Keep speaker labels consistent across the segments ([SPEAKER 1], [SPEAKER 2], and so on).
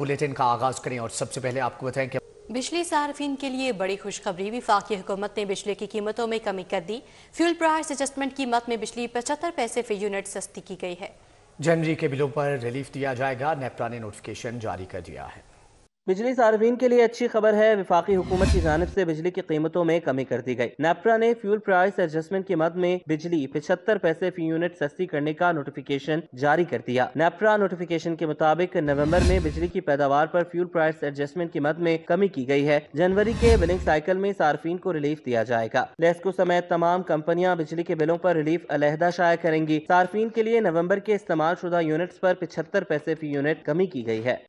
[SPEAKER 1] Bulletin का आगाज करें और सबसे पहले आपको बताएं कि
[SPEAKER 2] बिजली सार्फिन के लिए बड़ी खुशखबरी। वफाकी हुकूमत ने बिजली की कीमतों में कमी कर दी। फ्यूल प्राइस एडजस्टमेंट कीमत में बिजली 75 पैसे फी यूनिट सस्ती की गई है।
[SPEAKER 1] जनवरी के बिलों पर रिलीफ दिया जाएगा। नेपरा ने नोटिफिकेशन जारी कर दिया है।
[SPEAKER 3] बिजली सार्फिन के लिए अच्छी खबर है। वफाकी हुकूमत की जानिब से बिजली की कीमतों में कमी कर दी गई। नेपरा ने फ्यूल प्राइस एडजस्टमेंट की मद में बिजली 75 पैसे फी यूनिट सस्ती करने का नोटिफिकेशन जारी कर दिया। नेपरा नोटिफिकेशन के मुताबिक नवंबर में बिजली की पैदावार पर फ्यूल प्राइस एडजस्टमेंट की मद में कमी की गई है। जनवरी के बिलिंग साइकिल में सार्फिन को रिलीफ दिया जाएगा। लेस्को समेत तमाम कंपनियां बिजली के बिलों पर रिलीफ अलहदा शाया करेंगी। सार्फिन के लिए नवंबर के इस्तेमाल शुदा यूनिट्स पर 75 पैसे फी यूनिट कमी की गई है।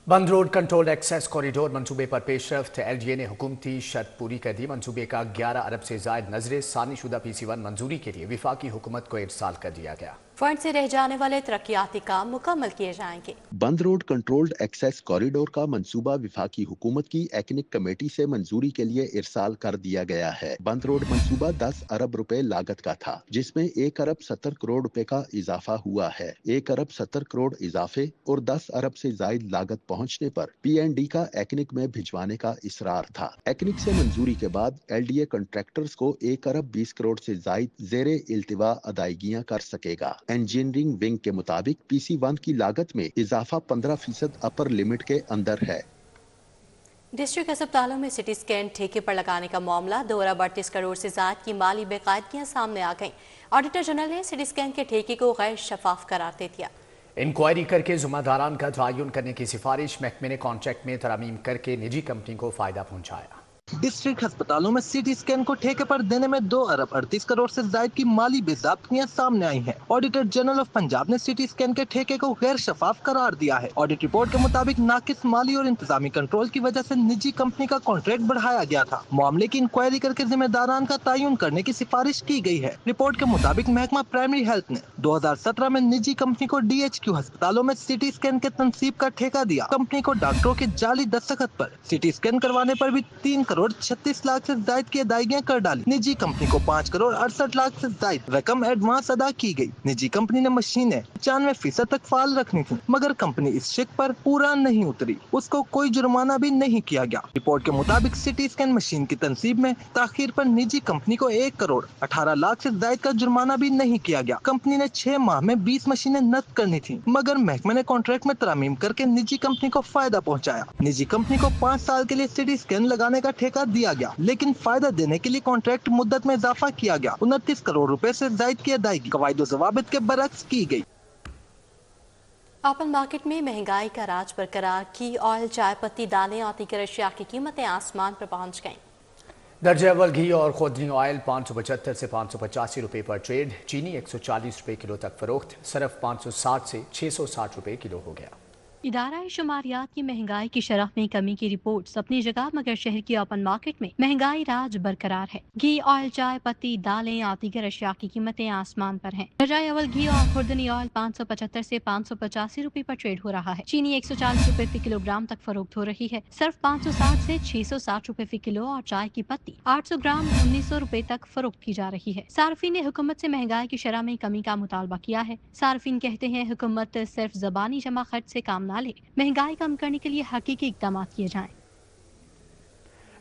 [SPEAKER 1] बंद रोड कंट्रोल्ड एक्सेस कॉरिडोर मंसूबे पर पेशरफ्त। एलडीए ने हुकूमती शर्त पूरी कर दी। मंसूबे का 11 अरब से जायद नजरे सानी शुदा PC1 मंजूरी के लिए वफाकी हुकूमत को इरसाल कर दिया गया।
[SPEAKER 2] फंड से रह जाने वाले तरक्याती काम मुकम्मल किए जाएंगे।
[SPEAKER 4] बंद रोड कंट्रोल्ड एक्सेस कॉरिडोर का मंसूबा वफाकी हुकूमत की एकानिक कमेटी से मंजूरी के लिए इरसाल कर दिया गया है। बंद रोड मंसूबा 10 अरब रुपए लागत का था, जिसमें 1 अरब 70 करोड़ रुपए का इजाफा हुआ है। 1 अरब 70 करोड़ इजाफे और 10 अरब से जायद लागत पहुँचने पर PND का एकानिक में भिजवाने का इसरार था। एकानिक से मंजूरी के बाद LDA कंट्रैक्टर्स को 1 अरब 20 करोड़ से जायद जेरे इल्तिवा अदायगियां कर सकेगा। इंजीनियरिंग विंग के मुताबिक PC1 की लागत में इजाफा 15% अपर लिमिट के अंदर है।
[SPEAKER 2] डिस्ट्रिक्ट अस्पतालों में सिटी स्कैन ठेके पर लगाने का मामला 2 अरब 38 करोड़ से ज्यादा की माली बेकायदगियां सामने आ गईं। ऑडिटर जनरल ने सिटी स्कैन के ठेके को गैर शफाफ करार दे दिया।
[SPEAKER 1] इंक्वायरी करके जुम्मेदारान का तयन करने की सिफारिश। महकमे ने कॉन्ट्रैक्ट में तरमीम करके निजी कंपनी को फायदा पहुंचाया।
[SPEAKER 5] डिस्ट्रिक्ट अस्पतालों में सिटी स्कैन को ठेके पर देने में 2 अरब 38 करोड़ से जायद की माली बेज़ाब्तियां सामने आई हैं। ऑडिटर जनरल ऑफ पंजाब ने सिटी स्कैन के ठेके को गैर शफाफ करार दिया है। ऑडिट रिपोर्ट के मुताबिक नाकिस माली और इंतजामी कंट्रोल की वजह से निजी कंपनी का कॉन्ट्रैक्ट बढ़ाया गया था। मामले की इंक्वायरी करके जिम्मेदारान का तयन करने की सिफारिश की गई है। रिपोर्ट के मुताबिक महकमा प्राइमरी हेल्थ ने 2017 में निजी कंपनी को DHQ अस्पतालों में सिटी स्कैन के तनसीब का ठेका दिया। कंपनी को डॉक्टरों के जाली दस्तखत पर सिटी स्कैन करवाने पर भी 3 करोड़ 36 लाख से जायद की अदायगियां कर डाली। निजी कंपनी को 5 करोड़ 68 लाख से जायद रकम एडवांस अदा की गई। निजी कंपनी ने मशीनें 95% तक फाल रखनी थी, मगर कंपनी इस शिक पर पूरा नहीं उतरी। उसको कोई जुर्माना भी नहीं किया गया। रिपोर्ट के मुताबिक सिटी स्कैन मशीन की तनसीब में ताखीर पर निजी कंपनी को 1 करोड़ 18 लाख से जायद का जुर्माना भी नहीं किया गया। कंपनी ने 6 माह में 20 मशीनें नस्ब करनी थी, मगर महकमे ने कॉन्ट्रैक्ट में तरमीम करके निजी कंपनी को फायदा पहुँचाया। निजी कंपनी को 5 साल के लिए सिटी स्कैन लगाने का ठेका दिया गया, लेकिन फायदा देने के लिए कॉन्ट्रैक्ट मुद्दत में इजाफा किया गया। 29 करोड़ रुपए से जायद की अदायगी कवायद ज़वाबित के बरक्स की गई।
[SPEAKER 2] ओपन मार्केट में महंगाई का राज बरकरार। घी, ऑयल, चाय पत्ती, दालें और दीगर अशिया की कीमतें आसमान पर पहुंच गईं।
[SPEAKER 1] दर्जे अव्वल घी और खुदनी ऑयल 575 से 585 रुपए पर ट्रेड। चीनी 140 रुपए किलो तक फरोख्त। सरफ 560 से 660 रुपए किलो हो गया।
[SPEAKER 2] इदारा शुमारियात की महंगाई की शरह में कमी की रिपोर्ट अपनी जगह, मगर शहर की ओपन मार्केट में महंगाई राज बरकरार है। घी, ऑयल, चाय पत्ती, दालें और दीगर अशिया की कीमतें आसमान पर हैं। दर्जाए अव्वल घी और खुर्दनी ऑयल 575 से 585 रुपए पर ट्रेड हो रहा है। चीनी 140 रुपए फी किलोग्राम तक फरोख्त हो रही है। सर्फ 560 से 660 रुपए फी किलो और चाय की पत्ती 800 ग्राम 1900 रुपए तक फरोख्त की जा रही है। सार्फिन ने हुकूमत से महंगाई की शरह में कमी का मुतालबा किया है। सार्फिन कहते हैं हुकूमत सिर्फ जबानी जमा खर्च से काम ना ले, महंगाई कम करने के लिए हकीकी इक़दाम किए जाएं।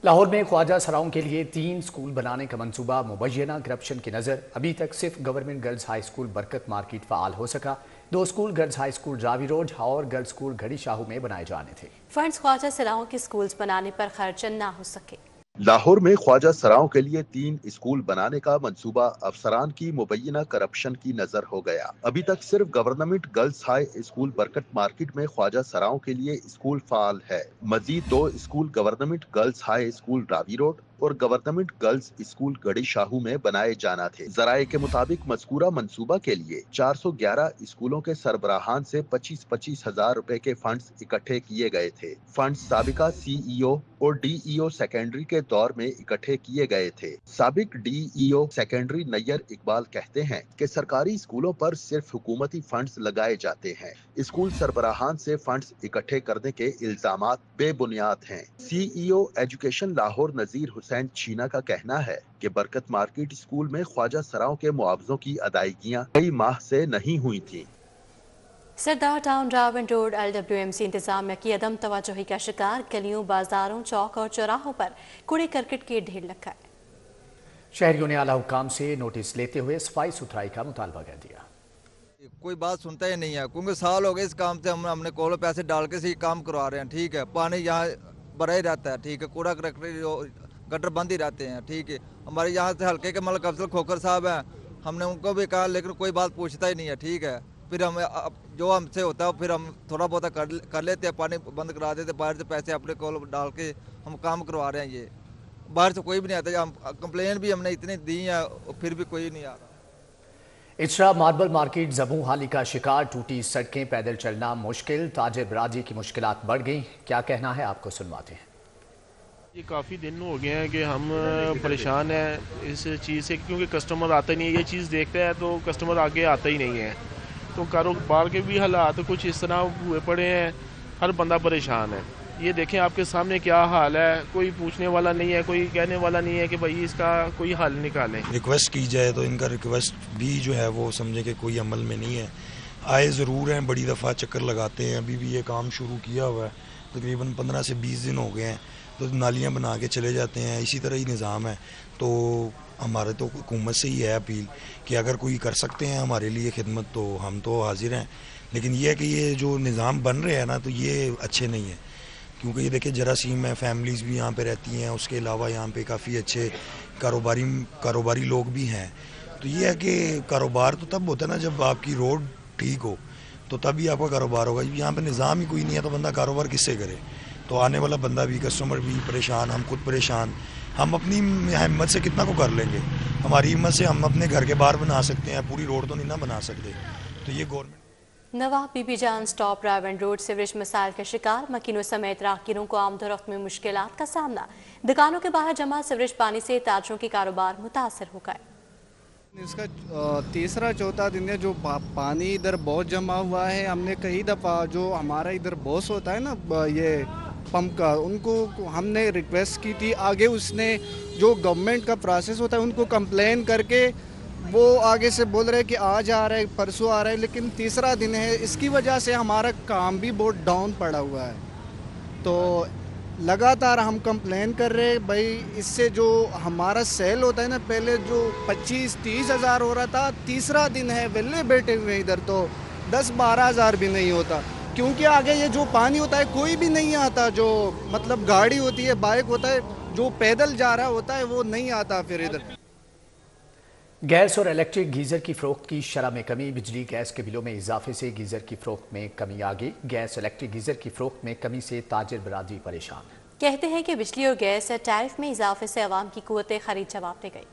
[SPEAKER 1] लाहौर में ख्वाजा सराओं के लिए 3 स्कूल बनाने का मंसूबा मुबैना करप्शन की नज़र। अभी तक सिर्फ गवर्नमेंट गर्ल्स हाई स्कूल बरकत मार्केट फ़ाल हो सका। 2 school girls high school Ravi road और गर्ल्स स्कूल घड़ी शाहू में बनाए जाने थे।
[SPEAKER 2] फंड्स ख्वाजा सराओं के स्कूल्स बनाने पर खर्च न हो सके।
[SPEAKER 4] लाहौर में ख्वाजा सराओं के लिए 3 स्कूल बनाने का मंसूबा अफसरान की मुबैना करप्शन की नजर हो गया। अभी तक सिर्फ गवर्नमेंट गर्ल्स हाई स्कूल बरकत मार्केट में ख्वाजा सराओं के लिए स्कूल फाल है। मजीद 2 school government girls high school Ravi road और गवर्नमेंट गर्ल्स स्कूल गड़ी शाहू में बनाए जाना थे। जराये के मुताबिक मज़कूरा मंसूबा के लिए 411 स्कूलों के सरबराहान से 25-25 हजार रुपए के फंड्स इकट्ठे किए गए थे। फंड्स साबिका CEO और DEO सेकेंडरी के दौर में इकट्ठे किए गए थे। साबिक DEO सेकेंडरी नैयर इकबाल कहते हैं कि सरकारी स्कूलों पर सिर्फ हुकूमती फंड्स लगाए जाते हैं। स्कूल सरबराहान से फंड्स इकट्ठे करने के इल्जामात बेबुनियाद हैं। CEO एजुकेशन लाहौर नजीर हुसैन चीना का कहना है कि बरकत मार्केट स्कूल में ख्वाजा सराओं के मुआवजों की अदायगियां कई माह से नहीं हुई थी।
[SPEAKER 2] सरदार टाउन रावण रोड LWMC इंतजामिया की अदम तवज्जोही का शिकार गलियों, बाजारों, चौक और चौराहों पर कूड़े करकट के ढेर लगा है।
[SPEAKER 1] शहरियों ने आला हुकाम से नोटिस लेते हुए सफाई सुथराई का मुतालबा कर दिया।
[SPEAKER 6] कोई बात सुनता ही नहीं है, क्योंकि साल हो गए इस काम से हमने कोलों पैसे डाल के से काम करवा रहे हैं। ठीक है, पानी यहाँ भरा ही रहता है। ठीक है, कूड़ा करकट गटर बंद ही रहते हैं। ठीक है, हमारे यहाँ से हल्के के मलक अफजल खोखर साहब हैं, हमने उनको भी कहा, लेकिन कोई बात पूछता ही नहीं है। ठीक है, फिर हम जो हमसे होता है फिर हम थोड़ा बहुत कर लेते हैं, पानी बंद करा देते, बाहर से पैसे अपने कोल डाल के हम काम करवा रहे हैं। ये बाहर से कोई भी नहीं आता। हम कंप्लेन भी हमने इतनी दी है, फिर भी कोई नहीं आ रहा।
[SPEAKER 1] इचरा मार्बल मार्केट जबू हाली का शिकार, टूटी सड़कें, पैदल चलना मुश्किल, ताजिर बरादरी की मुश्किलात बढ़ गई। क्या कहना है, आपको सुनवाते हैं।
[SPEAKER 7] ये काफ़ी दिन हो गए हैं कि हम परेशान हैं इस चीज़ से, क्योंकि कस्टमर आता नहीं है। ये चीज़ देखता है तो कस्टमर आगे आता ही नहीं है। तो कारोबार के भी हालात कुछ इस तरह हुए पड़े हैं, हर बंदा परेशान है। ये देखें आपके सामने क्या हाल है, कोई पूछने वाला नहीं है, कोई कहने वाला नहीं है कि भाई इसका कोई हल निकालें।
[SPEAKER 8] रिक्वेस्ट की जाए तो इनका रिक्वेस्ट भी जो है वो समझे कि कोई अमल में नहीं है। आए ज़रूर हैं, बड़ी दफ़ा चक्कर लगाते हैं। अभी भी ये काम शुरू किया हुआ है, तकरीबन 15 से 20 दिन हो गए हैं। तो नालियाँ बना के चले जाते हैं, इसी तरह ही निज़ाम है। तो हमारे तो हुकूमत से ही है अपील कि अगर कोई कर सकते हैं हमारे लिए खिदमत तो हम तो हाजिर हैं। लेकिन ये है कि ये जो निज़ाम बन रहे हैं ना, तो ये अच्छे नहीं है, क्योंकि ये देखिए जरासीम है, फैमिलीज़ भी यहाँ पे रहती हैं। उसके अलावा यहाँ पे काफ़ी अच्छे कारोबारी लोग भी हैं। तो ये है कि कारोबार तो तब होता है ना जब आपकी रोड ठीक हो, तो तभी आपका कारोबार होगा। यहाँ पे निज़ाम ही कोई नहीं है तो बंदा कारोबार किससे करे। तो आने वाला बंदा भी, कस्टमर भी परेशान, हम खुद परेशान। हम अपनी हिम्मत से कितना को कर लेंगे। हमारी हिम्मत से हम अपने घर के बाहर बना सकते हैं, पूरी रोड तो नहीं ना बना सकते। तो ये गवर्नमेंट।
[SPEAKER 2] नवाब बीबी जान स्टॉप रावण रोड सीवरेज मसाइल का शिकार, मकीनों समेत राहगीरों को आमदोरफ्त में मुश्किलात का सामना। दुकानों के बाहर जमा सीवरेज पानी से ताजरों के कारोबार मुतासर हो गए।
[SPEAKER 9] इसका तीसरा चौथा दिन है जो पानी इधर बहुत जमा हुआ है। हमने कई दफ़ा जो हमारा इधर बॉस होता है ना ये पंप का, उनको हमने रिक्वेस्ट की थी। आगे उसने जो गवर्नमेंट का प्रोसेस होता है उनको कंप्लेन करके वो आगे से बोल रहे हैं कि आज आ रहा है, परसों आ रहा है, लेकिन तीसरा दिन है। इसकी वजह से हमारा काम भी बहुत डाउन पड़ा हुआ है। तो लगातार हम कंप्लेन कर रहे हैं भाई, इससे जो हमारा सेल होता है ना, पहले जो 25-30 हज़ार हो रहा था, तीसरा दिन है वेले बैठे हुए इधर तो 10-12 हज़ार भी नहीं होता। क्योंकि आगे ये जो पानी होता है कोई भी नहीं आता, जो मतलब गाड़ी होती है, बाइक होता है, जो पैदल जा रहा होता है वो नहीं आता फिर इधर।
[SPEAKER 1] गैस और इलेक्ट्रिक गीजर की फरोख्त की शरह में कमी, बिजली गैस के बिलों में इजाफे से गीजर की फरोख्त में कमी आ गई। गैस इलेक्ट्रिक गीजर की फरोख्त में कमी से ताजिर बरादरी परेशान है।
[SPEAKER 2] कहते हैं कि बिजली और गैस टैरिफ में इजाफे से अवाम की कुव्वत खरीद जवाब दे गई।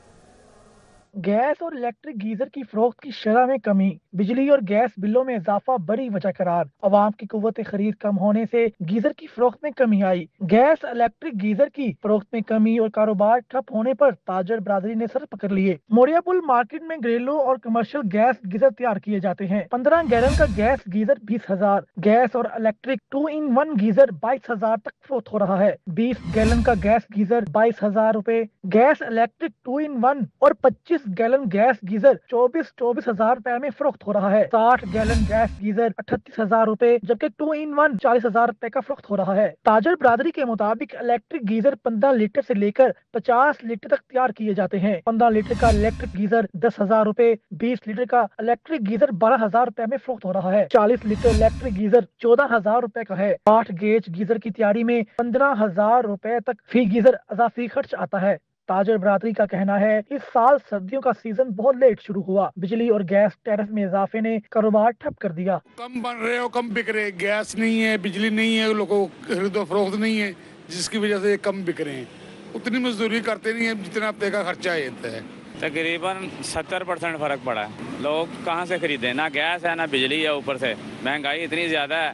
[SPEAKER 10] गैस और इलेक्ट्रिक गीजर की फरोख्त की शरह में कमी, बिजली और गैस बिलों में इजाफा बड़ी वजह करार। अवाम की कुव्वत खरीद कम होने से गीजर की फरोख्त में कमी आई। गैस इलेक्ट्रिक गीजर की फरोख्त में कमी और कारोबार ठप होने पर ताजर बरादरी ने सर पकड़ लिए। मोरिया पुल मार्केट में घरेलू और कमर्शियल गैस गीजर तैयार किए जाते हैं। 15 गैलन का गैस गीजर 20,000, गैस और इलेक्ट्रिक 2-in-1 गीजर 22,000 तक फरोख्त हो रहा है। 20 गैलन का गैस गीजर 22,000 रुपए, गैस इलेक्ट्रिक 2-in-1 और 25 गैलन गैस गीजर 24,000 रुपए में फरोख्त हो रहा है। 60 गैलन गैस गीजर 38,000 रुपए, जबकि 2-in-1 40,000 रुपए का फरोख्त हो रहा है। ताजर बरादरी के मुताबिक इलेक्ट्रिक गीजर 15 लीटर से लेकर 50 लीटर तक तैयार किए जाते हैं। 15 लीटर का इलेक्ट्रिक गीजर 10,000 रुपए, 20 लीटर का इलेक्ट्रिक गीजर 12,000 रुपए में फरोख्त हो रहा है। 40 लीटर इलेक्ट्रिक गीजर 14,000 रुपए का है। 8 गेज गीजर की तैयारी में 15,000 रुपए तक फी गीजर अजाफी खर्च आता है। ताजर बरादरी का कहना है इस साल सर्दियों का सीजन बहुत लेट शुरू हुआ। बिजली और गैस टैरिफ में इजाफे ने कारोबार ठप कर दिया।
[SPEAKER 11] कम बन रहे हो, कम बिक रहे, गैस नहीं है, बिजली नहीं है, लोगों को खरीदो फरोख्त नहीं है, जिसकी वजह से कम बिक रहे हैं। उतनी मजदूरी करते नहीं है जितना हफ्ते का खर्चा है।
[SPEAKER 12] तकरीबन 70% फर्क पड़ा है। लोग कहाँ से खरीदें, ना गैस है ना बिजली है, ऊपर से महंगाई इतनी ज़्यादा है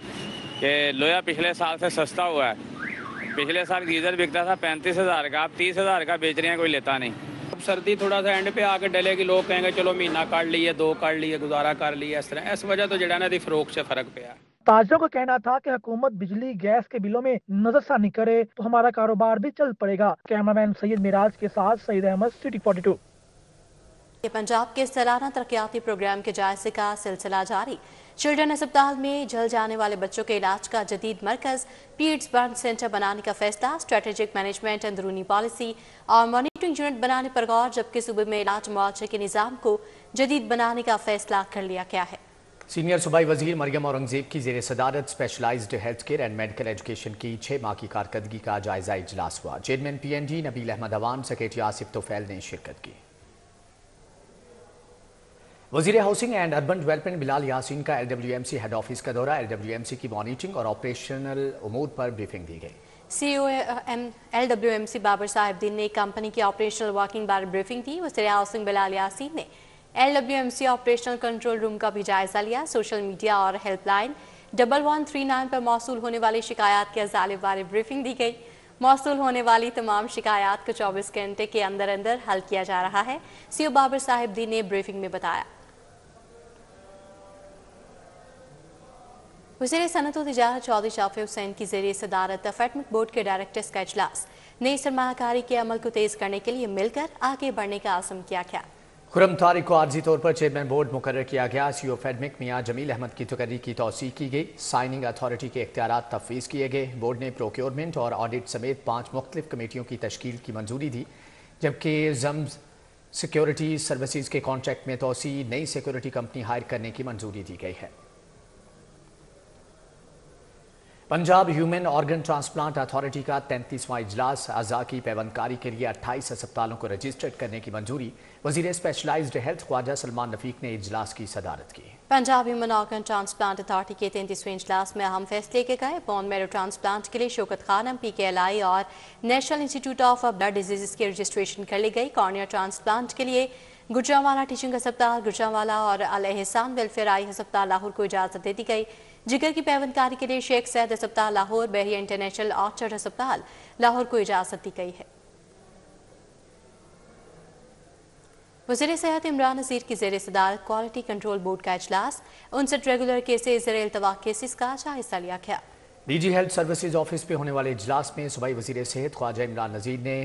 [SPEAKER 12] कि लोहा पिछले साल से सस्ता हुआ है। पिछले साल गीजर बिकता था 35,000 का, अब 30,000 का बेच रहे हैं, कोई लेता नहीं।
[SPEAKER 13] अब सर्दी थोड़ा सा एंड पे आके डलेगी, लोग कहेंगे चलो महीना काट लिए, 2 काट लिए, गुजारा कर लिया, इस तरह इस वजह तो जड़ा ना दी फरोख्त से फर्क पे है।
[SPEAKER 10] ताजरों का कहना था कि हुकूमत बिजली गैस के बिलों में नजरसानी करे तो हमारा कारोबार भी चल पड़ेगा। कैमरामैन सैयद मिराज के साथ सईद अहमद, सिटी 42।
[SPEAKER 2] पंजाब के सालाना तरक्याती प्रोग्राम के जायजे का सिलसिला जारी। चिल्ड्रन अस्पताल में जल जाने वाले बच्चों के इलाज का जदीद मरकज पीड्स बर्न सेंटर बनाने का फैसला, स्ट्रेटेजिक मैनेजमेंट, अंदरूनी पॉलिसी और मॉनिटरिंग यूनिट बनाने पर गौर, जबकि सूबे में इलाज मुआवजे के निज़ाम को जदीद बनाने का फैसला कर लिया गया है।
[SPEAKER 1] सीनियर सूबाई वजीर मरियम औरंगजेब की जेर सदारत specialised health care and medical education की 6 माह की कारकर्दगी का जायजा इजलास हुआ। Chairman PNG Nabeel Ahmed Awan, secretary Asif Tufail ने शिरकत की। वजीर housing and urban development Bilal Yasin का LWMC हेड ऑफिस का दौरा, LWMC की मॉनिटरिंग और ऑपरेशनल उमूर पर ब्रीफिंग दी गई।
[SPEAKER 2] CEO LWMC बाबर साहिबदीन ने कंपनी की ऑपरेशनल वर्किंग बारे ब्रीफिंग दी। वजीर हाउसिंग बिलाल यासीन ने LWMC ऑपरेशनल कंट्रोल रूम का भी जायजा लिया। सोशल मीडिया और हेल्पलाइन 1139 पर मौसूल होने वाली शिकायत के अजाले बारे ब्रीफिंग दी गई। मौसूल होने वाली तमाम शिकायत को 24 घंटे के अंदर अंदर हल किया जा रहा है, CEO बाबर साहिबदीन ने ब्रीफिंग में बताया। वज़ीर सनअत व तिजारत चौधरी शाफी हुसैन की ज़रिए सदारत एफएडमिक बोर्ड के डायरेक्टर्स का इजलास, नई सरमाकारी के अमल को तेज करने के लिए मिलकर आगे बढ़ने का आज़म किया गया।
[SPEAKER 1] खुरम तारिक को आर्जी तौर पर चेयरमैन बोर्ड मुकर्रर किया गया। CEO फेडमिक मियां जमील अहमद की तकर्री की तौसीह की गई। साइनिंग अथॉरिटी के इख्तियारात तफवीज़ किए गए। बोर्ड ने प्रोक्योरमेंट और ऑडिट समेत 5 मुख्तलिफ कमेटियों की तश्कील की मंजूरी दी, जबकि जम्स सिक्योरिटी सर्विसेज के कॉन्ट्रैक्ट में तौसीह, नई सिक्योरिटी कंपनी हायर करने की मंजूरी दी गई है। Punjab human organ transplant authority का 33वां इजलास, अज़ा की पैवंदकारी के लिए 28 अस्पतालों को रजिस्टर्ड करने की मंजूरी। वजीर स्पेशलाइज्ड हेल्थ ख्वाजा सलमान रफीक ने इजलास की सदारत की।
[SPEAKER 2] Punjab human organ transplant authority के 33वें इजलास में अहम फैसले के गए। बोन मैरो ट्रांसप्लांट के लिए शौकत खानम, PKLI और national institute of blood disease की रजिस्ट्रेशन कर ली गई। कॉर्निया ट्रांसप्लांट के लिए गुजरांवाला टीचिंग अस्पताल गुजरांवाला और अल एहसान वेलफेयर आई अस्पताल लाहौर को इजाज़त दे दी गई। जिगर की पैवंदकारी के लिए शेख सैद अस्पताल लाहौर, बहरिया इंटरनेशनल ऑर्चर्ड अस्पताल लाहौर को इजाज़त दी गई है। वज़ीर सेहत इमरान नज़ीर की ज़ेर सदारत क्वालिटी कंट्रोल बोर्ड का इजलास, 59 रेगुलर केसेज ज़ेर इल्तवा केसेस का जायजा लिया गया।
[SPEAKER 1] DG हेल्थ सर्विसेज ऑफिस में होने वाले इजलास में सूबाई वज़ीर सेहत ख्वाजा इमरान नज़ीर ने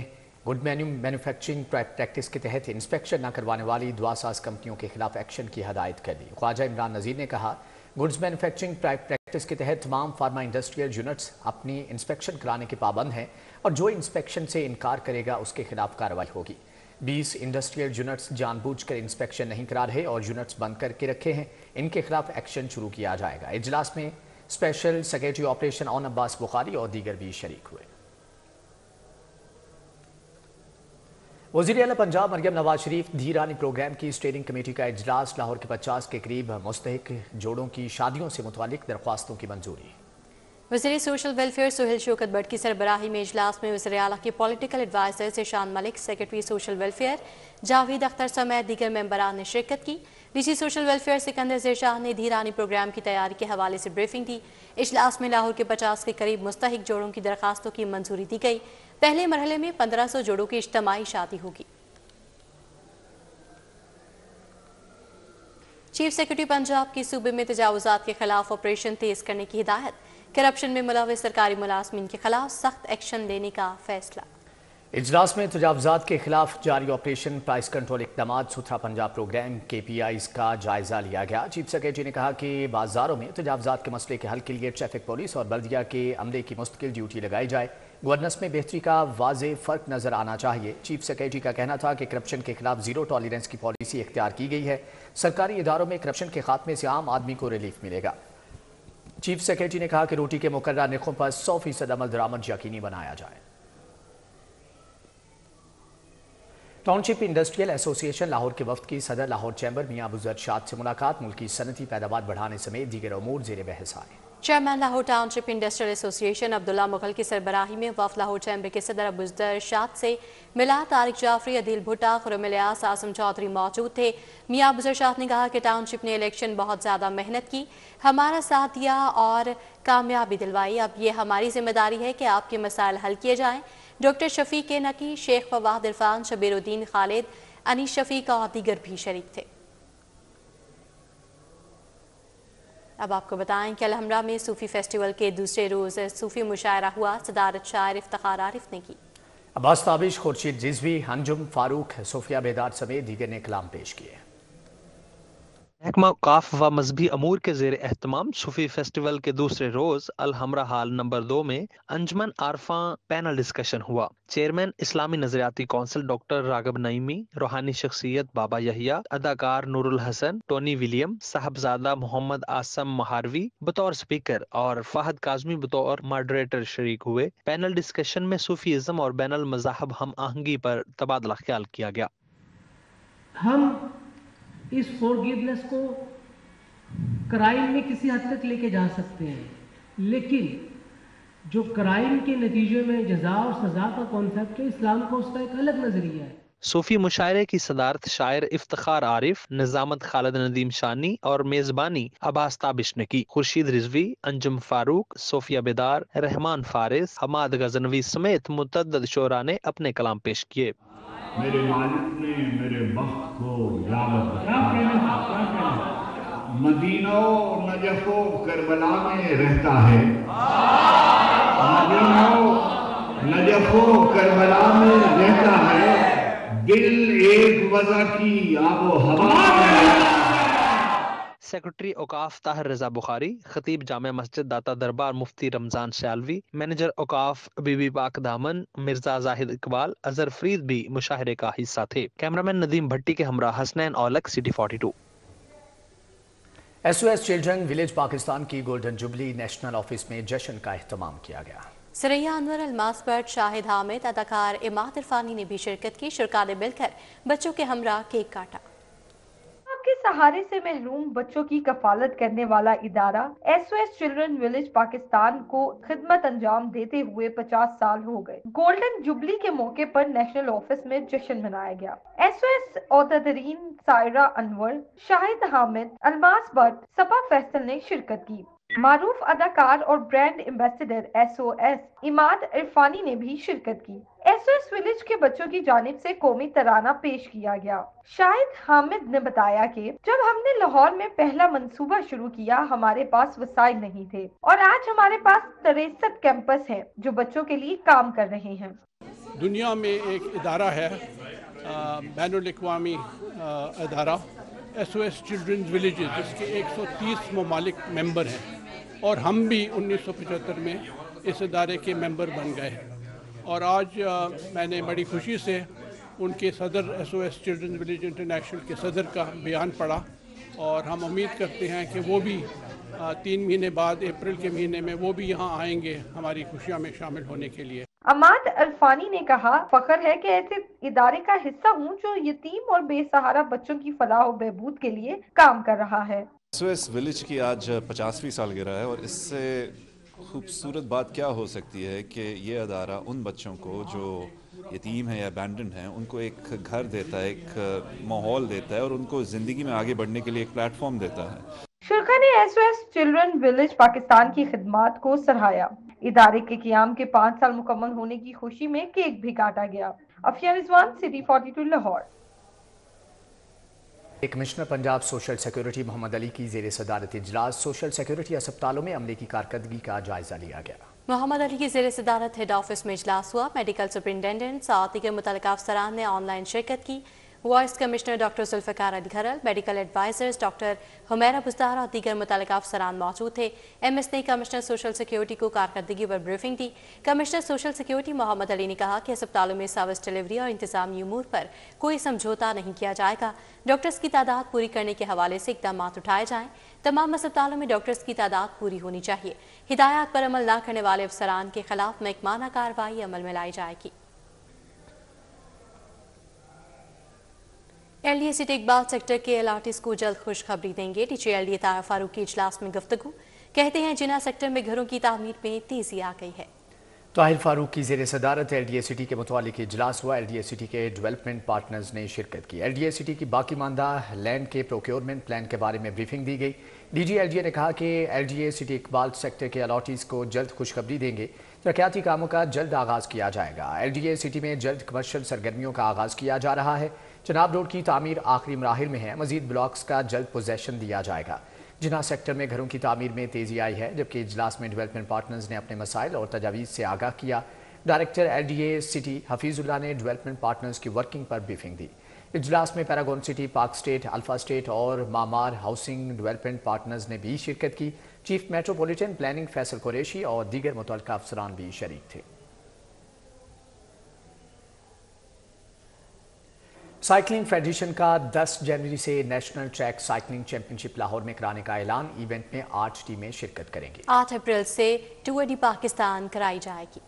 [SPEAKER 1] गुड मैन्युफैक्चरिंग प्रैक्टिस के तहत इंस्पेक्शन न करवाने वाली दुआसाज कंपनियों के खिलाफ एक्शन की हदायत कर दी। ख्वाजा इमरान नज़ीर ने कहा, गुड्स मैन्युफैक्चरिंग प्रैक्टिस के तहत तमाम फार्मा इंडस्ट्रियल यूनिट्स अपनी इंस्पेक्शन कराने के पाबंद हैं और जो इंस्पेक्शन से इनकार करेगा उसके खिलाफ कार्रवाई होगी। 20 इंडस्ट्रियल यूनिट्स जानबूझकर इंस्पेक्शन नहीं करा रहे और यूनिट्स बंद करके रखे हैं, इनके खिलाफ एक्शन शुरू किया जाएगा। इजलास में special secretary operation on Abbas Bukhari और दीगर भी शरीक हुए। वज़ीर आला पंजाब मरियम नवाज शरीफ धीरानी प्रोग्राम की स्टीयरिंग कमेटी का इजलास, लाहौर के 50 के करीब मुस्तहिक जोड़ों की शादियों से मुतालिक दरख्वास्तों की मंजूरी।
[SPEAKER 2] वज़ीर सोशल वेलफेयर सुहेल शौकत भट्ट की सरबराही में इजलास में वज़ीर आला के political adviser Zeeshan Malik, secretary social welfare Javed Akhtar समेत दीगर मेंबरान ने शिरकत की। DC social welfare Sikandar Zershah ने धीरानी प्रोग्राम की तैयारी के हवाले से ब्रीफिंग दी। इजलास में लाहौर के 50 के करीब मुस्तहिक जोड़ों की दरखास्तों की मंजूरी दी गई। पहले मरहले में 1500 जोड़ों की इज्तमाई शादी होगी। चीफ सेक्रेटरी पंजाब की सूबे में तजावुजात के खिलाफ ऑपरेशन तेज करने की हिदायत, करप्शन में मुलव्वस सरकारी मुलाजमीन के खिलाफ सख्त एक्शन लेने का फैसला।
[SPEAKER 1] इजलास में तजावुजात के खिलाफ जारी ऑपरेशन प्राइस कंट्रोल इक़दाम सुथरा पंजाब प्रोग्राम KPIs का जायजा लिया गया। चीफ सेक्रेटरी ने कहा कि बाजारों में तजावुजात के मसले के हल के लिए ट्रैफिक पुलिस और बल्दिया के अमले की मुस्तकिल ड्यूटी लगाई जाए। गवर्नेंस में बेहतरी का वाज़े फ़र्क नजर आना चाहिए। चीफ सेक्रेटरी का कहना था कि करप्शन के खिलाफ जीरो टॉलरेंस की पॉलिसी इख्तियार की गई है। सरकारी इदारों में करप्शन के खात्मे से आम आदमी को रिलीफ मिलेगा। चीफ सेक्रेटरी ने कहा कि रोटी के मुकर्रर निर्खों पर 100% अमल दरामद यकीनी बनाया जाए। टाउनशिप इंडस्ट्रियल एसोसिएशन लाहौर के वफ्द की सदर लाहौर चैम्बर मियां अबू जरशाद से मुलाकात, मुल्की सनती पैदावार बढ़ाने समेत दीगर अमूर ज़ेर बहस आए।
[SPEAKER 2] Chairman Lahore township industrial association Abdullah Mughal की सरबराही में वफ्द लाहौर चैम्बर के सदर अबू जरशाद से मिला। तारिक जाफरी, अदील भुट्टा, खुरम इलियास, आसम चौधरी मौजूद थे। मियां अबू जरशाद ने कहा कि टाउनशिप ने इलेक्शन बहुत ज़्यादा मेहनत की, हमारा साथ दिया और कामयाबी दिलवाई। अब ये हमारी जिम्मेदारी है कि आपके मसाइल हल किए जाएँ। डॉक्टर शफीक नकी, शेख फवाद इरफान, शबीरुद्दीन खालिद, अनीस शफीक और दीगर भी शरीक थे। अब आपको बताएं कि अलहमरा में सूफी फेस्टिवल के दूसरे रोज सूफी मुशायरा हुआ। सदारत शायर इफ्तिखार आरिफ ने की।
[SPEAKER 1] अब्बास ताबिश, खुर्शीद रिजवी, अंजुम फारूक, सोफिया बेदार समेत दीगर ने कलाम पेश किए।
[SPEAKER 5] محکمہ اوقاف و مذہبی امور کے زیر اہتمام صوفی فیسٹیول کے دوسرے روز الحمرہ ہال نمبر 2 میں انجمن عارفاں پینل ڈسکشن ہوا۔ چیئرمین اسلامی نظریاتی کونسل ڈاکٹر راغب نعیمی، روحانی شخصیت بابا یحییٰ، اداکار نور الحسن، ٹونی ولیم، صاحبزادہ محمد آسم مہاروی بطور سپیکر اور فہد کاظمی بطور ماڈریٹر شریک ہوئے۔ پینل ڈسکشن میں صوفی ازم اور بین المذاہب ہم آہنگی پر تبادلہ خیال کیا گیا۔
[SPEAKER 14] ہم اس فورگیونیس کو کرائم میں کسی حد تک لے کے جا سکتے ہیں، لیکن جو کرائم کے نتیجے میں جزا اور سزا کا کانسیپٹ ہے، اسلام کا اس کا ایک الگ نظریہ ہے۔
[SPEAKER 5] صوفی مشاعرے کی صدارت شاعر افتخار عارف، نظامت خالد ندیم شانی اور میزبانی عباس تابش نے کی۔ خورشید رضوی، انجم فاروق، صوفیہ بیدار، رحمان فارس، حماد غزنوی سمیت متعدد شعراء نے اپنے کلام پیش کیے۔
[SPEAKER 15] میرے مالک نے میرے وقت کو یاد رکھا، مدینہ و نجف و کربلا میں رہتا ہے، مدینہ و نجف و کربلا میں رہتا ہے، دل ایک وضع کی آب و ہوا میں۔
[SPEAKER 5] سیکرٹری اوقاف طاہر رضا بخاری، خطیب جامع مسجد داتا دربار مفتی رمضان سیالوی، مینیجر اوقاف بی بی پاک دامن مرزا زاہد اقبال، اظہر فرید بھی مشاہرے کا حصہ تھے۔ کیمرامین ندیم بھٹی کے ہمراہ Hasnain Aulakh, city 42۔
[SPEAKER 1] SOS children village Pakistan کی گولڈن جوبلی نیشنل آفس میں جشن کا اہتمام کیا گیا۔
[SPEAKER 2] سریا انور، الماس بٹ، شاہد حامد، اداکار اماد عرفانی نے بھی شرکت کی۔ شرکاء نے مل کر بچوں کے ہمراہ کیک کاٹا۔
[SPEAKER 16] کے سہارے سے محروم بچوں کی کفالت کرنے والا ادارہ SOS چلڈرن ولیج پاکستان کو خدمت انجام دیتے ہوئے 50 سال ہو گئے۔ گولڈن جوبلی کے موقع پر نیشنل آفس میں جشن منایا گیا۔ SOS عہدیدارین سائرہ انور، شاہد حامد، الماس بٹ، صبا فیصل نے شرکت کی۔ معروف اداکار اور brand ambassador SOS Imad Irfani نے بھی شرکت کی۔ SOS ولیج کے بچوں کی جانب سے قومی ترانہ پیش کیا گیا۔ شاہد حامد نے بتایا کہ جب ہم نے لاہور میں پہلا منصوبہ شروع کیا، ہمارے پاس وسائل نہیں تھے، اور آج ہمارے پاس 63 کیمپس ہیں جو بچوں کے لیے کام کر رہے ہیں۔
[SPEAKER 17] دنیا میں ایک ادارہ ہے، بین الاقوامی ادارہ SOS چلڈرن ولیجز، جس کے 130 ممالک ممبر ہیں، اور ہم بھی 1975 میں اس ادارے کے ممبر بن گئے، اور آج میں نے بڑی خوشی سے ان کے صدر SOS چلڈرن ولیج انٹرنیشنل کے صدر کا بیان پڑھا، اور ہم امید کرتے ہیں کہ وہ بھی 3 مہینے بعد اپریل کے مہینے میں وہ بھی یہاں آئیں گے ہماری خوشیوں میں شامل ہونے کے لیے۔
[SPEAKER 16] اماد عرفانی نے کہا، فخر ہے کہ ایسے ادارے کا حصہ ہوں جو یتیم اور بے سہارا بچوں کی فلاح و بہبود کے لیے کام کر رہا ہے۔
[SPEAKER 18] SOS ولیج کی آج 50ویں سالگرہ ہے، اور اس سے خوبصورت بات کیا ہو سکتی ہے کہ یہ ادارہ ان بچوں کو جو یتیم ہیں یا ابینڈنڈ ہیں، ان کو ایک گھر دیتا ہے، ایک ماحول دیتا ہے، اور ان کو زندگی میں آگے بڑھنے کے لیے ایک پلیٹ فارم دیتا ہے۔
[SPEAKER 16] شرکاء نے SOS چلڈرن ولیج پاکستان کی خدمات کو سراہا۔ ادارے کے قیام کے 5 سال مکمل ہونے کی خوشی میں کیک بھی کاٹا گیا۔ Afia Rizwan, city 42 Lahore.
[SPEAKER 1] Commissioner Punjab social security Muhammad Ali کی زیر صدارت اجلاس سوشل سیکورٹی اسپتالوں میں عملے کی کارکردگی کا جائزہ لیا گیا۔
[SPEAKER 2] محمد علی کی زیر صدارت ہیڈ آفس میں اجلاس ہوا۔ میڈیکل سپرنٹینڈنٹ اور دیگر متعلقہ افسران نے آن لائن شرکت کی۔ Vice commissioner doctor Zulfiqar Ali Gharal, medical advisers doctor Humaira Buzdar اور دیگر متعلقہ افسران موجود تھے۔ MS نے کمشنر سوشل سیکورٹی کو کارکردگی پر بریفنگ دی۔ کمشنر سوشل سیکورٹی محمد علی نے کہا کہ اسپتالوں میں سروس ڈیلیوری اور انتظامی امور پر کوئی سمجھوتہ نہیں کیا جائے گا۔ ڈاکٹرز کی تعداد پوری کرنے کے حوالے سے اقدامات اٹھائے جائیں۔ تمام اسپتالوں میں ڈاکٹرز کی تعداد پوری ہونی چاہیے۔ ہدایات پر عمل نہ کرنے والے افسران کے خلاف محکمانہ کارروائی عمل میں لائی جائے گی۔ LDA سٹی اقبال سیکٹر کے LRTs کو جلد خوشخبری دیں گے۔ DG LDA طاہر فاروق کی اجلاس میں گفتگو، کہتے ہیں جناح سیکٹر میں گھروں کی تعمیر میں تیزی آ گئی ہے۔
[SPEAKER 1] طاہر فاروق کی زیر صدارت LDA سٹی کے متعلق اجلاس ہوا۔ LDA سٹی کے ڈیولپمنٹ پارٹنرز نے شرکت کی۔ LDA سٹی کی باقی ماندہ لینڈ کے پروکیورمنٹ پلان کے بارے میں بریفنگ دی گئی۔ DG LDA نے کہا کہ LDA سٹی اقبال سیکٹر کے LRTs کو جلد خوشخبری دیں گے۔ ترقیاتی کاموں کا جلد آغاز کیا جائے گا۔ LDA سٹی میں جلد کمرشل سرگرمیوں کا آغاز کیا جا رہا ہے۔ چناب روڈ کی تعمیر آخری مراحل میں ہے۔ مزید بلاکس کا جلد پوزیشن دیا جائے گا۔ جناح سیکٹر میں گھروں کی تعمیر میں تیزی آئی ہے، جبکہ اجلاس میں ڈیولپمنٹ پارٹنرز نے اپنے مسائل اور تجاویز سے آگاہ کیا۔ ڈائریکٹر LDA سٹی حفیظ اللہ نے ڈیولپمنٹ پارٹنرز کی ورکنگ پر بریفنگ دی۔ इजलास में Paragon city, park state, alpha state और मामार हाउसिंग डेवलपमेंट पार्टनर्स ने भी शिरकत की। Chief metropolitan planning Faisal Qureshi और दीगर मुतल्लिका अफसरान भी शरीक थे। साइकिलिंग फेडरेशन का 10 जनवरी से national track cycling championship Lahore में कराने का ऐलान। इवेंट में 8 टीमें शिरकत करेंगी।
[SPEAKER 2] 8 अप्रैल से टूर डी पाकिस्तान कराई जाएगी।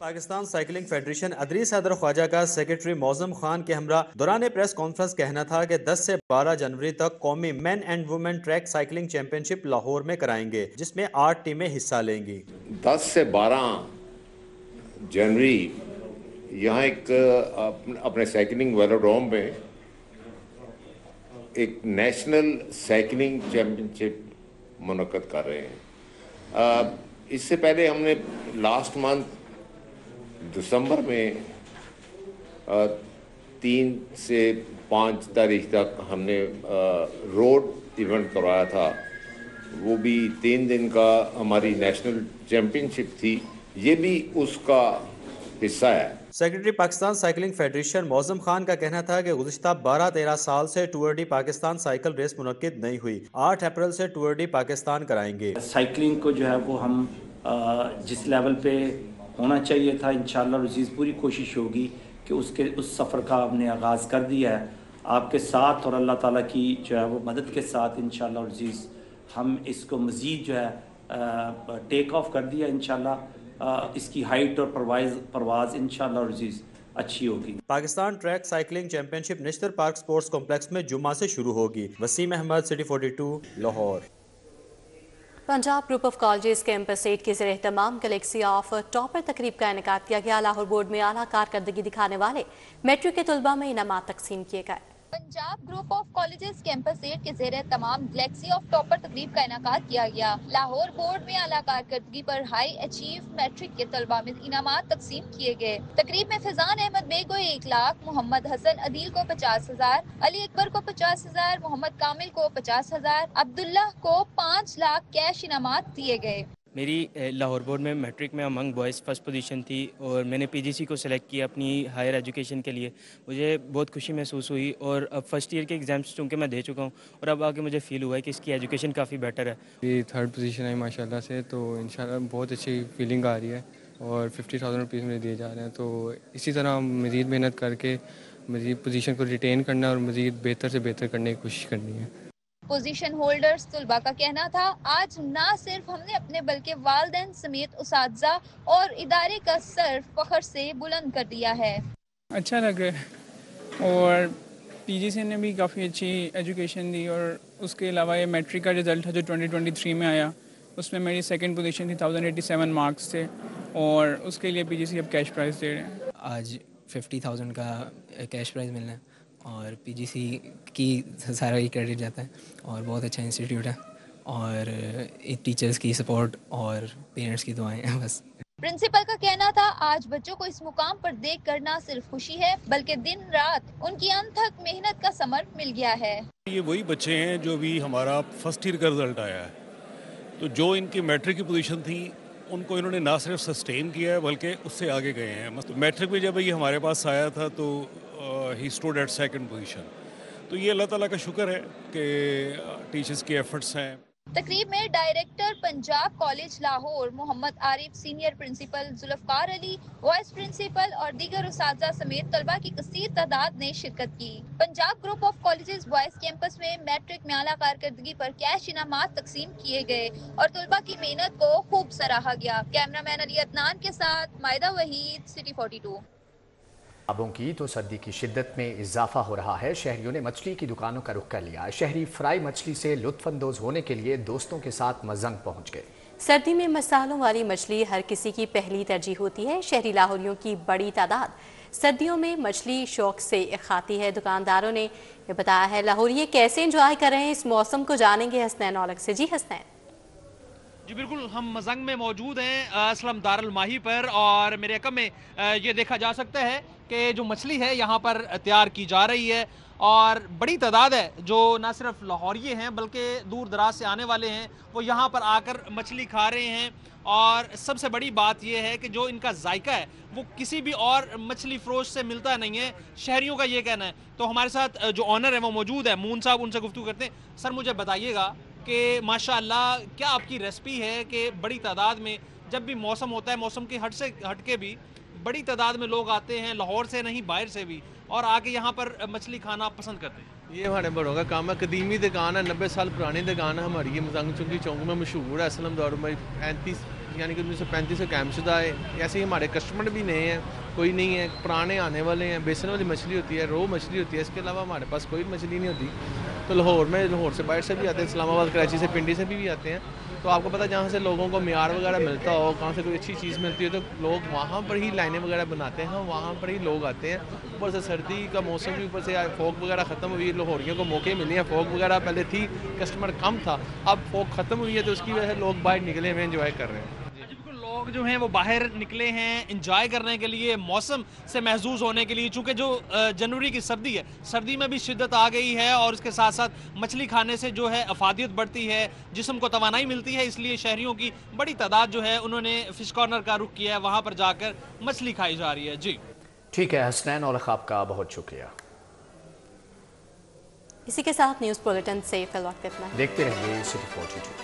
[SPEAKER 19] पाकिस्तान साइकिलिंग फेडरेशन अदरी सदर ख्वाजा का सेक्रेटरी मौजम खान के हमरा दौरान प्रेस कॉन्फ्रेंस कहना था कि 10 से 12 जनवरी तक कौमी main and women track cycling championship Lahore में कराएंगे, जिसमें 8 टीमें हिस्सा लेंगी।
[SPEAKER 20] 10 से 12 जनवरी यहाँ एक अपने साइकिलिंग वेलोड्रोम में एक नेशनल साइकिलिंग चैंपियनशिप मुनक्कद कर रहे हैं। इससे पहले हमने लास्ट मंथ दिसंबर में 3 से 5 तारीख तक हमने रोड इवेंट करवाया था। वो भी 3 दिन का हमारी नेशनल चैंपियनशिप थी, ये भी उसका हिस्सा है।
[SPEAKER 19] Secretary Pakistan cycling federation Moazzam Khan का कहना था कि गुज़िश्ता 12-13 साल से tour de Pakistan cycle race मुनक्किद नहीं हुई। 8 अप्रैल से टूर डी पाकिस्तान कराएंगे।
[SPEAKER 21] साइकिलिंग को जो है वो हम जिस लेवल पे होना चाहिए था, इंशाअल्लाह अज़ीज़ पूरी कोशिश होगी कि उस सफ़र का हमने आगाज़ कर दिया है आपके साथ और अल्लाह ताला की जो है वो मदद के साथ। इंशाअल्लाह अज़ीज़ हम इसको मज़ीद जो है टेक ऑफ कर दिया। इंशाअल्लाह इसकी हाइट और परवाज़ इंशाअल्लाह अज़ीज़ अच्छी होगी।
[SPEAKER 19] Pakistan track cycling championship national park sports complex में जुम्मा से शुरू होगी। Waseem Ahmed, city 42, Lahore.
[SPEAKER 2] Punjab group of colleges campus 8 के ज़रिए तमाम गैलेक्सी ऑफ टॉपर तकरीब का इनेकाद किया गया। लाहौर बोर्ड में आला कारकर्दगी दिखाने वाले मैट्रिक के तलबा में इनामात तकसीम किए गए।
[SPEAKER 22] Punjab group of colleges campus 8 के ज़रिए तमाम गैलेक्सी ऑफ टॉपर तकरीब का इनेकाद किया गया। लाहौर बोर्ड में आला कारकर्दगी पर हाई अचीव मैट्रिक के तलबा में इनामात तकसीम किए गए। तकरीब में फैजान अहमद बे को 1 लाख, मोहम्मद हसन अदील को 50,000, अली अकबर को 50,000, मोहम्मद कामिल को 50,000, अब्दुल्ला को 5 लाख कैश इनामात दिए गए।
[SPEAKER 23] मेरी लाहौर बोर्ड में मैट्रिक में अमंग बॉयज़ फर्स्ट पोजीशन थी और मैंने पीजीसी को सिलेक्ट किया अपनी हायर एजुकेशन के लिए। मुझे बहुत खुशी महसूस हुई और अब फर्स्ट ईयर के एग्ज़ाम्स चूँकि मैं दे चुका हूँ और अब आगे मुझे फ़ील हुआ है कि इसकी एजुकेशन काफ़ी बेटर है।
[SPEAKER 24] ये 3rd पोजीशन है माशाल्लाह से, तो इंशाल्लाह बहुत अच्छी फीलिंग आ रही है और 50,000 रुपीज़ मुझे दिए जा रहे हैं। तो इसी तरह मज़ीद मेहनत करके मज़ीद पोजीशन को रिटेन करना और मज़ीद बेहतर से बेहतर करने की कोशिश करनी है।
[SPEAKER 22] पोजीशन होल्डर्स तुलबा का कहना था, आज ना सिर्फ हमने अपने बल्कि वालिदैन समेत उसातिज़ा और इदारे का सर फख्र से बुलंद कर दिया है।
[SPEAKER 25] अच्छा लग रहा है और पीजीसी ने भी काफ़ी अच्छी एजुकेशन दी और उसके अलावा ये मैट्रिक का रिज़ल्ट है जो 2023 में आया, उसमें मेरी 2nd पोजीशन थी, 1087 मार्क्स थे और उसके लिए पीजीसी अब कैश प्राइज़ दे रहे हैं।
[SPEAKER 26] आज 50,000 का कैश प्राइज़ मिलना है और पीजीसी की सारा ही क्रेडिट जाता है और बहुत अच्छा इंस्टीट्यूट है और टीचर्स की सपोर्ट और पेरेंट्स की दुआएं हैं बस।
[SPEAKER 22] प्रिंसिपल का कहना था, आज बच्चों को इस मुकाम पर देख कर ना सिर्फ खुशी है बल्कि दिन रात उनकी अनथक मेहनत का समर मिल गया है।
[SPEAKER 27] ये वही बच्चे हैं जो भी हमारा फर्स्ट ईयर का रिजल्ट आया है, तो जो इनकी मैट्रिक की पोजीशन थी उनको इन्होंने ना सिर्फ सस्टेन किया है बल्कि उससे आगे गए हैं। मतलब मैट्रिक में जब ये हमारे पास आया था तो he stood at 2nd position. तो ये अल्लाह ताला का शुक्र है कि टीचर्स के एफर्ट्स हैं।
[SPEAKER 22] तकरीब में director Punjab college Lahore Mohammad Arif, senior principal Zulfiqar Ali, vice principal और दीगर उस्तादा समेत तलबा की कसीर तादाद ने शिरकत की। Punjab group of colleges boys campus में मैट्रिक में आला कारकर्दगी पर कैश इनामात तकसीम किए गए और तलबा की मेहनत को खूब सराहा गया। कैमरामैन अली अदनान के साथ मायदा वहीद, सिटी 42।
[SPEAKER 1] आबों की तो सर्दी की शिद्दत में इजाफा हो रहा है। शहरियों ने मछली की दुकानों का रुख कर लिया। शहरी फ्राई मछली से लुत्फानंदोज होने के लिए दोस्तों के साथ मजंग पहुंच गए।
[SPEAKER 2] सर्दी में मसालों वाली मछली हर किसी की पहली तरजीह होती है। शहरी लाहौरियों की बड़ी तादाद सर्दियों में मछली शौक से खाती है। दुकानदारों ने ये बताया है। लाहौरिये कैसे एंजॉय कर रहे हैं इस मौसम को, जानेंगे हसनैन औलख से। जी हसनैन।
[SPEAKER 28] जी बिल्कुल, हम मजंग में मौजूद हैं असलम दारुल माही पर और मेरे कम में ये देखा जा सकता है कि जो मछली है यहाँ पर तैयार की जा रही है اور بڑی تعداد ہے جو نہ صرف لاہوریے ہیں بلکہ دور دراز سے آنے والے ہیں، وہ یہاں پر آ کر مچھلی کھا رہے ہیں۔ اور سب سے بڑی بات یہ ہے کہ جو ان کا ذائقہ ہے وہ کسی بھی اور مچھلی فروش سے ملتا نہیں ہے، شہریوں کا یہ کہنا ہے۔ تو ہمارے ساتھ جو آنر ہے وہ موجود ہے، مون صاحب، ان سے گفتگو کرتے ہیں۔ سر مجھے بتائیے گا کہ ماشاءاللہ کیا آپ کی ریسپی ہے کہ بڑی تعداد میں جب بھی موسم ہوتا ہے، موسم کے ہٹ کے بھی بڑی تعداد میں لوگ آتے ہیں، لاہور سے نہیں باہر سے بھی، اور آ کے یہاں پر مچھلی کھانا پسند کرتے ہیں؟
[SPEAKER 3] یہ ہمارے بڑوں کا کام ہے، قدیمی دکان ہے، 90 سال پرانی دکان ہے ہماری، یہ مزنگ چنگی چونک میں مشہور ہے، اسلم دور میں 35 یعنی کہ 1935 سے قائم شدہ ہے۔ ایسے ہی ہمارے کسٹمر بھی نئے ہیں، کوئی نہیں ہے، پرانے آنے والے ہیں۔ بیسن والی مچھلی ہوتی ہے، رو مچھلی ہوتی ہے، اس کے علاوہ ہمارے پاس کوئی مچھلی نہیں ہوتی۔ تو لاہور سے باہر سے بھی آتے ہیں، اسلام آباد کراچی سے پنڈی سے بھی آتے ہیں۔ تو آپ کو پتہ جہاں سے لوگوں کو معیار وغیرہ ملتا ہو، کہاں سے کوئی اچھی چیز ملتی ہے تو لوگ وہاں پر ہی لائنیں وغیرہ بناتے ہیں، وہاں پر ہی لوگ آتے ہیں۔ اوپر سے سردی کا موسم بھی، اوپر سے فوک وغیرہ ختم ہوئی، لاہوریوں کو موقع ملے ہیں، فوک وغیرہ پہلے تھی، کسٹمر کم تھا، اب فوک ختم ہوئی ہے تو اس کی وجہ سے لوگ باہر نکلے ہوئے انجوائے کر رہے ہیں۔
[SPEAKER 28] لوگ جو ہیں وہ باہر نکلے ہیں انجوائے کرنے کے لیے، موسم سے محظوظ ہونے کے لیے، چونکہ جو جنوری کی سردی ہے، سردی میں بھی شدت آ گئی ہے اور اس کے ساتھ ساتھ مچھلی کھانے سے جو ہے افادیت بڑھتی ہے، جسم کو توانائی ملتی ہے، اس لیے شہریوں کی بڑی تعداد جو ہے انہوں نے فش کارنر کا رخ کیا ہے، وہاں پر جا کر مچھلی کھائی جا رہی ہے۔ جی
[SPEAKER 1] ٹھیک ہے حسنین اور خواب کا بہت شکریہ۔
[SPEAKER 2] اسی کے ساتھ نیوز بلیٹن سے فی الوقت اتنا۔
[SPEAKER 1] دیکھتے رہیے City 42۔